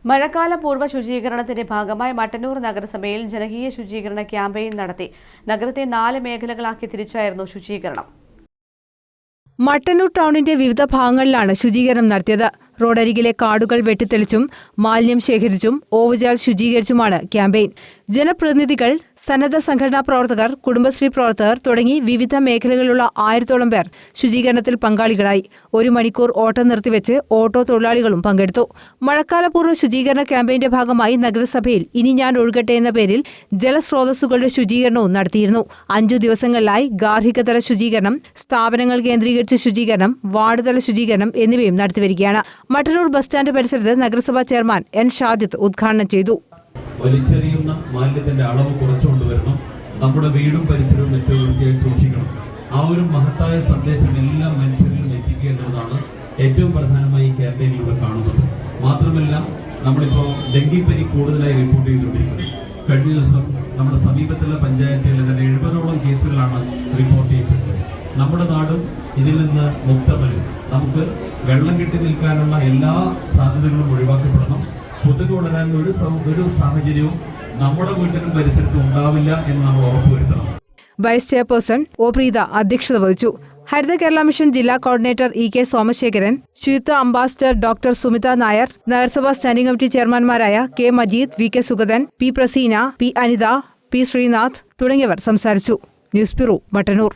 മഴക്കാല പൂർവ്വ ശുചീകരണത്തിന്റെ ഭാഗമായി മട്ടന്നൂർ നഗരസഭയിൽ ജനകീയ ശുചീകരണ ക്യാമ്പയിൻ നടത്തി. നഗരത്തെ 4 മേഖലകളാക്കി തിരിച്ചായിരുന്നു ശുചീകരണം. മട്ടന്നൂർ ടൗണിന്റെ വിവിധ ഭാഗങ്ങളിലാണ് ശുചീകരണം നടത്തിയത്. റോഡരികിലെ കാടുകൾ വെട്ടിത്തെളിച്ചും മാലിന്യം ശേഖരിച്ചും ഓവുചാൽ ശുചീകരിച്ചുമാണ് ക്യാമ്പയിൻ. ജനപ്രതിനിധികൾ, സന്നദ്ധ സംഘടനാ പ്രവർത്തകർ, കുടുംബശ്രീ പ്രവർത്തകർ തുടങ്ങി വിവിധ മേഖലകളിലുള്ള 1000-ഓളം പേർ ശുചീകരണത്തിൽ പങ്കാളികളായി. 1 മണിക്കൂർ ഓട്ടം നിർത്തിവെച്ച് ഓട്ടോ തൊഴിലാളികളും പങ്കെടുത്തു. മഴക്കാലപൂർവ്വ ശുചീകരണ ക്യാമ്പയിന്റെ ഭാഗമായി നഗരസഭയിൽ ഇനി ഞാൻ ഒഴുകട്ടെ എന്ന പേരിൽ ജലസ്രോതസ്സുകളുടെ ശുചീകരണവും നടത്തിയിരുന്നു. 5 ദിവസങ്ങളിലായി ഗാർഹികതല ശുചീകരണം, സ്ഥാപനങ്ങൾ കേന്ദ്രീകരിച്ച ശുചീകരണം, വാർഡ് തല ശുചീകരണം എന്നിവയും നടത്തിവരികയാണ്. മട്ടന്നൂർ ബസ് സ്റ്റാൻഡ് പരിസരത്ത് നഗരസഭാ ചെയർമാൻ എൻ ഷാജിദ് ഉദ്ഘാടനം ചെയ്തു. വലിച്ചെറിയുന്ന മാലിന്യത്തിന്റെ അളവ് കുറച്ചുകൊണ്ടുവരണം. നമ്മുടെ വീടും പരിസരവും ഏറ്റവും വൃത്തിയായി സൂക്ഷിക്കണം. ആ ഒരു മഹത്തായ സന്ദേശം എല്ലാ മനുഷ്യരിലും എത്തിക്കേണ്ടതാണ് ഏറ്റവും പ്രധാനമായി ഈ ക്യാമ്പയിനിലൂടെ കാണുന്നത്. മാത്രമല്ല, നമ്മളിപ്പോൾ ഡെങ്കിപ്പനി കൂടുതലായി റിപ്പോർട്ട് ചെയ്തുകൊണ്ടിരിക്കുന്നത്. കഴിഞ്ഞ ദിവസം നമ്മുടെ സമീപത്തുള്ള പഞ്ചായത്തുകളിൽ തന്നെ 70ഓളം കേസുകളാണ് റിപ്പോർട്ട് ചെയ്യപ്പെട്ടത്. നമ്മുടെ നാടും ഇതിൽ നിന്ന് മുക്തമല്ല. നമുക്ക് വെള്ളം കെട്ടി നിൽക്കാനുള്ള എല്ലാ സാധ്യതകളും ഒഴിവാക്കപ്പെടണം. കൊതുക് വളരാൻ ഒരു സാഹചര്യവും നമ്മുടെ വീട്ടിലും പരിസരത്തും ഉണ്ടാവില്ല എന്ന് നമ്മൾ ഉറപ്പുവരുത്തണം. വൈസ് ചെയർപേഴ്സൺ ഒ പ്രീത അധ്യക്ഷത വഹിച്ചു. ഹരിത കേരള മിഷൻ ജില്ലാ കോർഡിനേറ്റർ ഇ കെ സോമശേഖരൻ, ശുചിത്വ അംബാസിഡർ ഡോക്ടർ സുമിത നായർ, നഗരസഭാ സ്റ്റാൻഡിംഗ് കമ്മിറ്റി ചെയർമാൻമാരായ K Majeed, V K Sugathan, P Praseena, P Anitha, P Sreenath തുടങ്ങിയവർ സംസാരിച്ചു. News bureau, Mattannur.